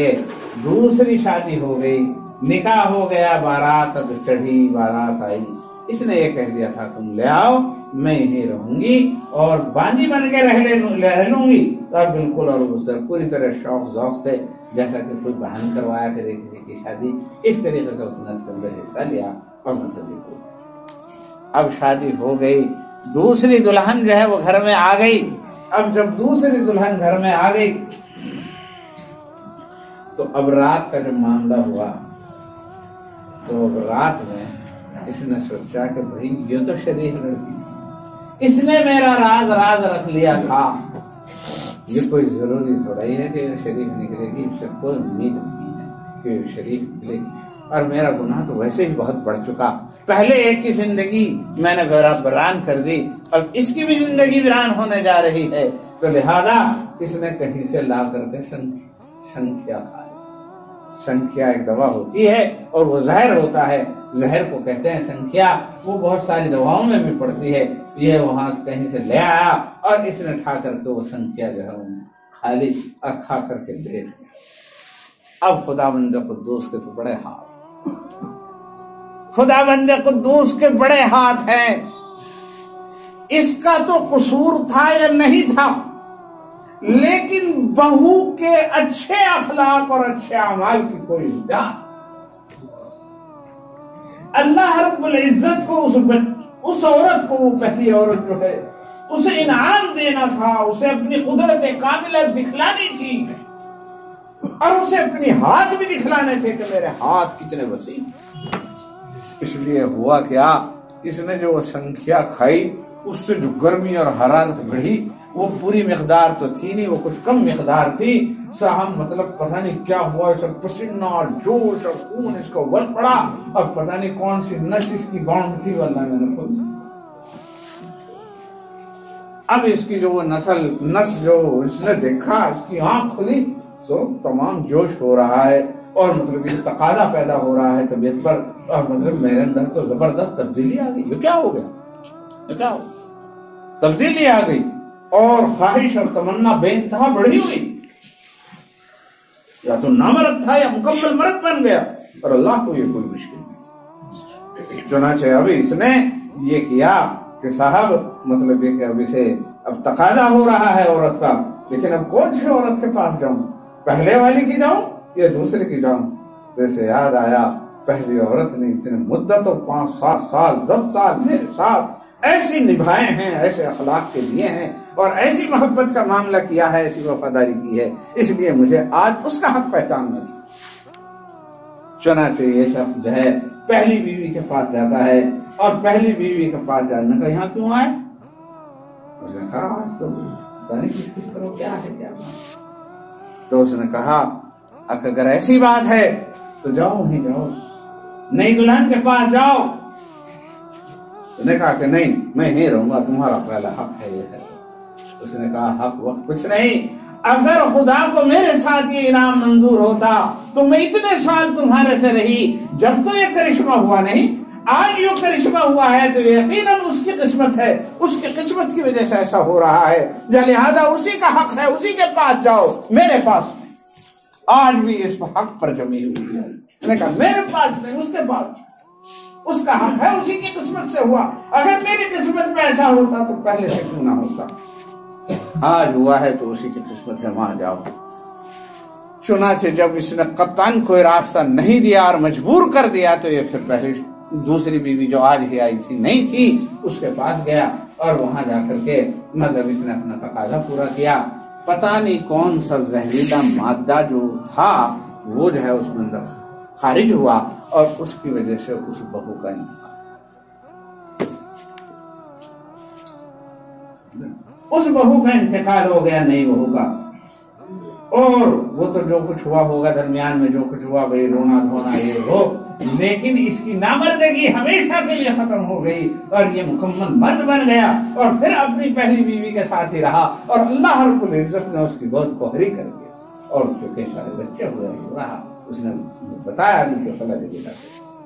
دوسری شادی ہو گئی، نکاح ہو گیا، بارات چڑھی، بارات آئی، اس نے یہ کہہ دیا تھا تم لے آؤ میں یہیں رہوں گی اور باندھی بن کے رہ لوں گی، اور بالکل اور اسے پوری طرح شوق ذوق سے جیسا کہ کوئی بہن کروایا کرے کسی کی شادی، اس طریقے سے اس نے اس کے اندر حصہ لیا اور مطلب اب شادی ہو گئی۔ دوسری دلہن جو ہے وہ گھر میں آ گئی۔ اب جب دوسری دلہن گھر میں آ گئی تو اب رات کا جب معاملہ ہوا تو اب رات میں اس نے سوچا کہ بھائی یہ تو شریف لڑکی، اس نے میرا راز رکھ لیا تھا، یہ کوئی ضروری تھوڑا ہی ہے کہ یہ شریف نکلے گی، اس سے کوئی امید نہیں ہے کہ یہ شریف نکلے گی، اور میرا گناہ تو ویسے ہی بہت بڑھ چکا، پہلے ایک کی زندگی میں نے بران کر دی، اب اس کی بھی زندگی ویران ہونے جا رہی ہے، تو لہذا اس نے کہیں سے لا کر کے سنکھیا کھا لی۔ سنکھیا ایک دوا ہوتی ہے اور وہ زہر ہوتا ہے، زہر کو کہتے ہیں سنکھیا، وہ بہت ساری دواؤں میں بھی پڑتی ہے، یہ وہاں کہیں سے لے آیا اور اس نے کھا کر کے وہ سنکھیا جو ہے کھا لی اور کھا کر کے لیٹ گیا۔ اب خدا بند قدوس کے تو بڑے ہاتھ، خدا بند قدوس کے بڑے ہاتھ ہیں، اس کا تو قصور تھا یا نہیں تھا، لیکن بہو کے اچھے اخلاق اور اچھے اعمال کی کوئی جان، اللہ رب العزت کو اس عورت کو، وہ پہلی عورت جو ہے اسے انعام دینا تھا، اسے اپنی قدرت کاملہ دکھلانی تھی، اور اسے اپنی ہاتھ بھی دکھلانے تھے کہ میرے ہاتھ کتنے وسیع۔ اس لیے ہوا کیا، اس نے جو سنکھیا کھائی اس سے جو گرمی اور حرارت بڑھی، وہ پوری مقدار تو تھی نہیں، وہ کچھ کم مقدار تھی، صاحب مطلب پتہ نہیں کیا ہوا، اس کا پسینہ اور جوش اور خون اس کو ابل پڑا، اور پتہ نہیں کون سی نس اس کی باؤنڈ تھی، واللہ میں نے خود اب اس کی جو وہ نس جو اس نے دیکھا، اس کی آنکھ کھلی تو تمام جوش ہو رہا ہے، اور مطلب یہ تقاضا پیدا ہو رہا ہے طبیعت پر، اور مطلب میرے اندر تو زبردست تبدیلی آ گئی، یہ کیا ہو گیا، یہ کیا ہو گیا؟ تبدیلی آ گئی اور خواہش اور تمنا بے انتہا بڑھی ہوئی، یا تو نامرد تھا یا مکمل مرد بن گیا، اور اللہ کو یہ کوئی مشکل نہیں۔ چنانچہ ابھی اس نے یہ کیا کہ صاحب مطلب یہ کہ اب اسے اب تقاضا ہو رہا ہے عورت کا، لیکن اب کون سی عورت کے پاس جاؤں، پہلے والی کی جاؤں یا دوسرے کی جاؤں؟ جیسے یاد آیا پہلی عورت نے اتنے مدت 5-7 سال 10 سال میرے ساتھ ایسی نبھائے ہیں، ایسے اخلاق کے لیے ہیں، اور ایسی محبت کا معاملہ کیا ہے، ایسی وفاداری کی ہے، اس لیے مجھے آج اس کا حق پہچاننا تھا۔ چنانچہ یہ شخص جو ہے پہلی بیوی کے پاس جاتا ہے، اور پہلی بیوی کے پاس جانے کا یہاں کیوں آئے؟ اس نے کہا آج تو پتہ نہیں کس طرح کیا ہے کیا بات۔ تو اس نے کہا اگر ایسی بات ہے تو جاؤ ہی جاؤ، نئی دلہن کے پاس جاؤ۔ اس نے کہا کہ نہیں، میں نہیں رہوں گا، تمہارا پہلا حق ہے یہ ہے۔ اس نے کہا حق وقت کچھ نہیں، اگر خدا کو میرے ساتھ یہ انعام منظور ہوتا تو میں اتنے سال تمہارے سے رہی، جب تو یہ کرشمہ ہوا نہیں، آج یہ کرشمہ ہوا ہے تو یقیناً اس کی قسمت ہے، اس کی قسمت کی وجہ سے ایسا ہو رہا ہے، لہذا اسی کا حق ہے، اسی کے پاس جاؤ، میرے پاس نہیں۔ آج بھی اس حق پر جمی ہوئی ہے۔ میں نے کہا میرے پاس نہیں، اس کے پاس، اس کا حق ہے، اسی کی قسمت سے ہوا، اگر میری قسمت میں ایسا ہوتا تو پہلے سے کیوں نہ ہوتا، آج ہوا ہے تو اسی کی قسمت ہے، وہاں جاؤ۔ چنانچہ جب اس نے قطعاً کوئی راستہ نہیں دیا اور مجبور کر دیا تو یہ پھر پہلے دوسری بیوی جو آج ہی آئی تھی نہیں تھی اس کے پاس گیا، اور وہاں جا کر کے مطلب اس نے اپنا تقاضا پورا کیا۔ پتہ نہیں کون سا زہریلا مادہ جو تھا وہ جو ہے اس میں اندر خارج ہوا، اور اس کی وجہ سے اس بہو کا انتقال، اس بہو کا انتقال ہو گیا، نئی بہو کا۔ اور وہ تو جو کچھ ہوا ہوگا درمیان میں، جو کچھ ہوا بھائی رونا دھونا یہ ہو، لیکن اس کی نامردگی ہمیشہ کے لیے ختم ہو گئی، اور یہ مکمل مرد بن گیا، اور پھر اپنی پہلی بیوی کے ساتھ ہی رہا، اور اللہ رب العزت نے اس کی گود کو ہری کر دیا، اور اس کے کئی سارے بچے ہوئے رہا۔ اس نے بتایا بھی کہ فلاں جگہ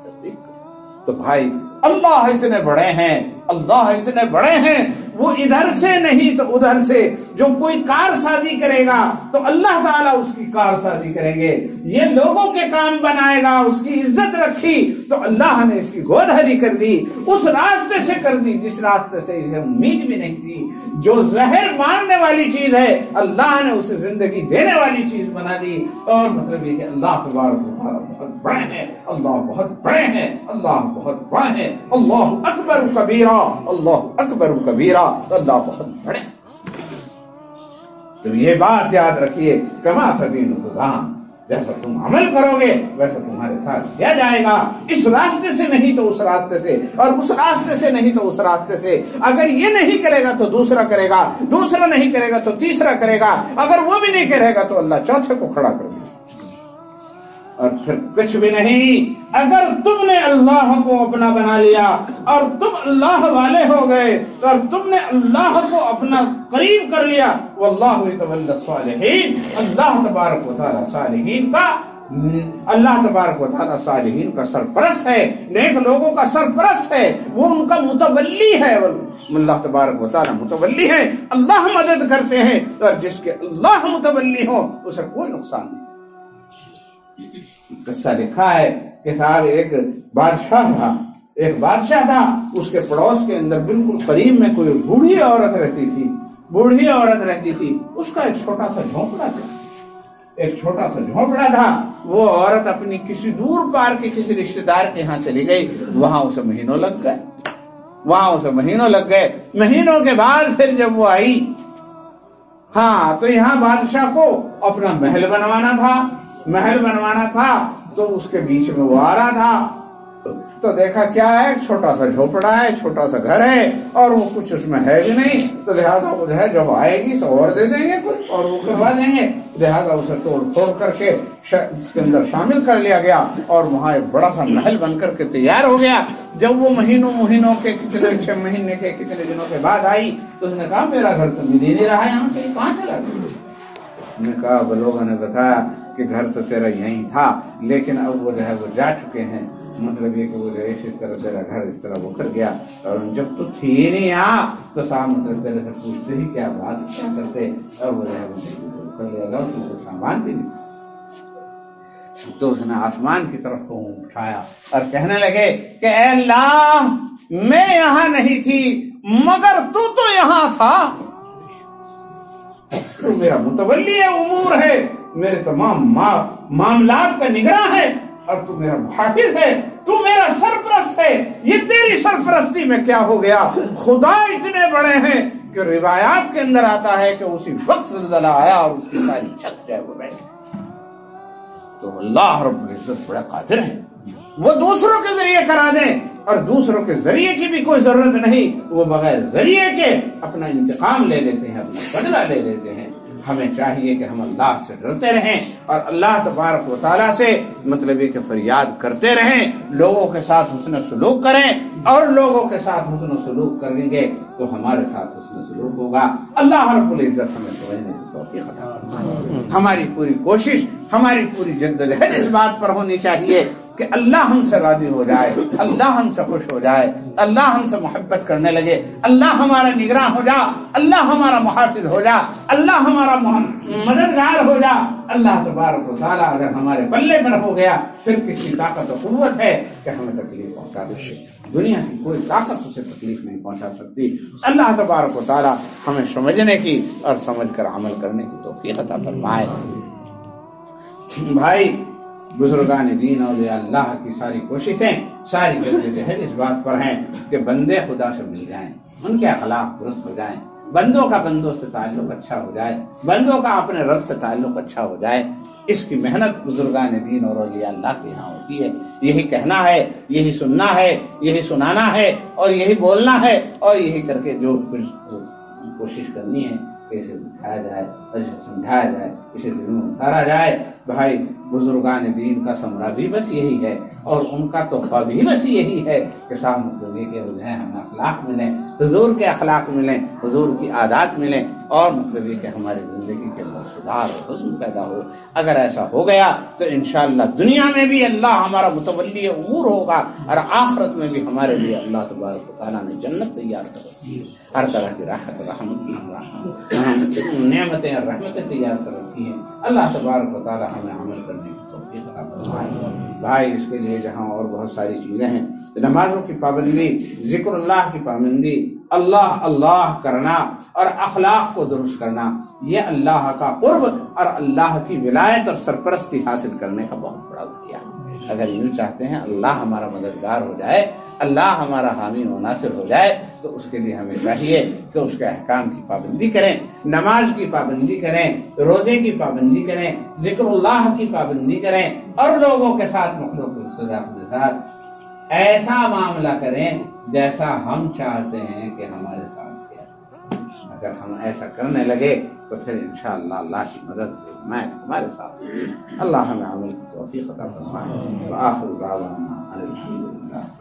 تصدیق کرو۔ تو بھائی اللہ اتنے بڑے ہیں، اللہ اتنے بڑے ہیں، وہ ادھر سے نہیں تو ادھر سے جو کوئی کار سازی کرے گا تو اللہ تعالیٰ اس کی کار سازی کریں گے، یہ لوگوں کے کام بنائے گا، اس کی عزت رکھی تو اللہ نے اس کی گود ہری کر دی، اس راستے سے کر دی جس راستے سے اسے امید بھی نہیں تھی، جو زہر مارنے والی چیز ہے اللہ نے اسے زندگی دینے والی چیز بنا دی۔ اور مطلب یہ کہ اللہ تبارک و تعالیٰ بہت بڑے ہیں، اللہ بہت بڑے ہیں، اللہ بہت بڑے ہیں، اللہ اکبر کبیرہ، اللہ اکبر کبیرہ، اللہ بہت بڑے ہیں۔ تو یہ بات یاد رکھیے، کما تدین تدان، جیسا تم عمل کرو گے ویسا تمہارے ساتھ کیا جائے گا، اس راستے سے نہیں تو اس راستے سے، اور اس راستے سے نہیں تو اس راستے سے۔ اگر یہ نہیں کرے گا تو دوسرا کرے گا، دوسرا نہیں کرے گا تو تیسرا کرے گا، اگر وہ بھی نہیں کرے گا تو اللہ چوتھے کو کھڑا کر دے گا۔ اور پھر کچھ بھی نہیں، اگر تم نے اللہ کو اپنا بنا لیا اور تم اللہ والے ہو گئے اور تم نے اللہ کو اپنا قریب کر لیا، واللہ یتولی الصالحین، اللہ تبارک و تعالی صالحین کا، اللہ تبارک و تعالی صالحین کا سرپرست ہے، نیک لوگوں کا سرپرست ہے، وہ ان کا متولی ہے، اللہ تبارک و تعالی متولی ہے، اللہ مدد کرتے ہیں، اور جس کے اللہ متولی ہو اسے کوئی نقصان نہیں۔ قصہ لکھا ہے کہ صاحب ایک بادشاہ تھا، اس کے پڑوس کے اندر بالکل قریب میں کوئی بوڑھی عورت رہتی تھی، اس کا ایک چھوٹا سا جھونپڑا تھا، وہ عورت اپنی کسی دور پار کے کسی رشتہ دار کے ہاں چلی گئی، وہاں اسے مہینوں لگ گئے، مہینوں کے بعد پھر جب وہ آئی، ہاں تو یہاں بادشاہ کو اپنا محل بنوانا تھا، تو اس کے بیچ میں وہ آ رہا تھا، تو دیکھا کیا ہے، چھوٹا سا جھوپڑا ہے، چھوٹا سا گھر ہے، اور وہ کچھ اس میں ہے بھی نہیں، تو لہٰذا وہ جو ہے جب آئے گی تو اور دے دیں گے کچھ اور وہ کروا دیں گے، لہٰذا اسے توڑ پھوڑ کر کے اس کے اندر شامل کر لیا گیا، اور وہاں ایک بڑا سا محل بن کر کے تیار ہو گیا۔ جب وہ مہینوں کے کتنے 6 مہینے کے کتنے دنوں کے بعد آئی تو اس نے کہا میرا گھر تو مل ہی نہیں رہا ہے، یہاں سے کہاں چلا گیا؟ نے کہا لوگوں نے بتایا کہ گھر تو تیرا یہیں تھا، لیکن اب وہ جو ہے وہ جا چکے ہیں، مطلب یہ کہ وہ جو اسی طرح تیرا گھر اس طرح وہ کر گیا، اور جب تو تھی نہیں تو صاحب مطلب تیرے سے پوچھتے ہی کیا بات کیا کرتے، اور وہ جو ہے وہ کر لیا گا، تو سامان بھی نہیں۔ تو اس نے آسمان کی طرف کو اٹھایا اور کہنے لگے کہ اے اللہ، میں یہاں نہیں تھی مگر تو یہاں تھا، تو میرا متولی امور ہے، میرے تمام معاملات کا نگراں ہے، اور تو میرا محافظ ہے، تو میرا سرپرست ہے۔ یہ تیری سرپرستی میں کیا ہو گیا؟ خدا اتنے بڑے ہیں کہ روایات کے اندر آتا ہے کہ اسی وقت زلزلہ آیا اور اس کی ساری چھت جو ہے وہ بیٹھ گئی۔ تو اللہ رب العزت بڑا قادر ہے، وہ دوسروں کے ذریعے کرا دیں، اور دوسروں کے ذریعے کی بھی کوئی ضرورت نہیں، وہ بغیر ذریعے کے اپنا انتقام لے لیتے ہیں، اپنا بدلہ لے لیتے ہیں۔ ہمیں چاہیے کہ ہم اللہ سے ڈرتے رہیں اور اللہ تبارک و تعالیٰ سے مطلب یہ کہ فریاد کرتے رہیں، لوگوں کے ساتھ حسن سلوک کریں، اور لوگوں کے ساتھ حسن سلوک کریں گے تو ہمارے ساتھ حسن سلوک ہوگا۔ اللہ رب العزت ہمیں سمجھنے کی توفیق عطا فرمائے۔ ہماری پوری کوشش، ہماری پوری جدوجہد اس بات پر ہونی چاہیے کہ اللہ ہم سے راضی ہو جائے، اللہ ہم سے خوش ہو جائے، اللہ ہم سے محبت کرنے لگے، اللہ ہمارا نگراں ہو جا، اللہ ہمارا محافظ ہو جا، اللہ ہمارا مددگار ہو جا۔ اللہ تبارک و تعالیٰ اگر ہمارے پلے پر ہو گیا پھر کس کی طاقت و قوت ہے کہ ہمیں تکلیف پہنچا دے؟ دنیا کی کوئی طاقت اسے تکلیف نہیں پہنچا سکتی۔ اللہ تبارک و تعالیٰ ہمیں سمجھنے کی اور سمجھ کر عمل کرنے کی توفیق عطا فرمائے۔ بھائی، بزرگان دین اولیاء اللہ کی ساری کوششیں، ساری جدوجہد اس بات پر ہیں کہ بندے خدا سے مل جائیں، ان کے اخلاق درست ہو جائیں، بندوں کا بندوں سے تعلق اچھا ہو جائے، بندوں کا اپنے رب سے تعلق اچھا ہو جائے۔ اس کی محنت بزرگان دین اور اولیاء اللہ کے یہاں ہوتی ہے۔ یہی کہنا ہے، یہی سننا ہے، یہی سنانا ہے، اور یہی بولنا ہے، اور یہی کر کے جو کچھ کوشش کرنی ہے کہ اسے دکھایا جائے اور اسے سمجھایا جائے، اسے دل میں اتارا جائے۔ بھائی، بزرگان دین کا ثمرہ بھی بس یہی ہے، اور ان کا تحفہ بھی بس یہی ہے کہ صاحب مطلب یہ کہ جو ہے ہمیں اخلاق ملیں، حضور کے اخلاق ملیں، حضور کی عادات ملیں، اور مطلب یہ کہ ہماری زندگی کے اندر سدھار اور حسن پیدا ہو۔ اگر ایسا ہو گیا تو انشاءاللہ دنیا میں بھی اللہ ہمارا متولی امور ہوگا، اور آخرت میں بھی ہمارے لیے اللہ تبارک و تعالیٰ نے جنت تیار کر رکھی ہے، ہر طرح کی راحت نعمتیں اور رحمتیں تیار کر رکھی ہیں۔ اللہ تبارک و تعالیٰ ہمیں عمل کرنے کی توفیق عطا فرمائے۔ بھائی، اس کے لیے جہاں اور بہت ساری چیزیں ہیں، نمازوں کی پابندی، ذکر اللہ کی پابندی، اللہ کرنا اور اخلاق کو درست کرنا، یہ اللہ کا قرب اور اللہ کی ولایت اور سرپرستی حاصل کرنے کا بہت بڑا ذریعہ ہے۔ اگر یوں چاہتے ہیں اللہ ہمارا مددگار ہو جائے، اللہ ہمارا حامی و ناصر ہو جائے، تو اس کے لیے ہمیں چاہیے کہ اس کے احکام کی پابندی کریں، نماز کی پابندی کریں، روزے کی پابندی کریں، ذکر اللہ کی پابندی کریں، اور لوگوں کے ساتھ مخلوق کے ساتھ ایسا معاملہ کریں جیسا ہم چاہتے ہیں کہ ہمارے ساتھ کیا۔ اگر ہم ایسا کرنے لگے تو پھر انشاءاللہ اللہ کی مدد میں ہمارے ساتھ ہوگی۔ اللہ ہمیں عمل کی توفیق عطا فرمائے۔ وآخر دعوانا الحمدللہ۔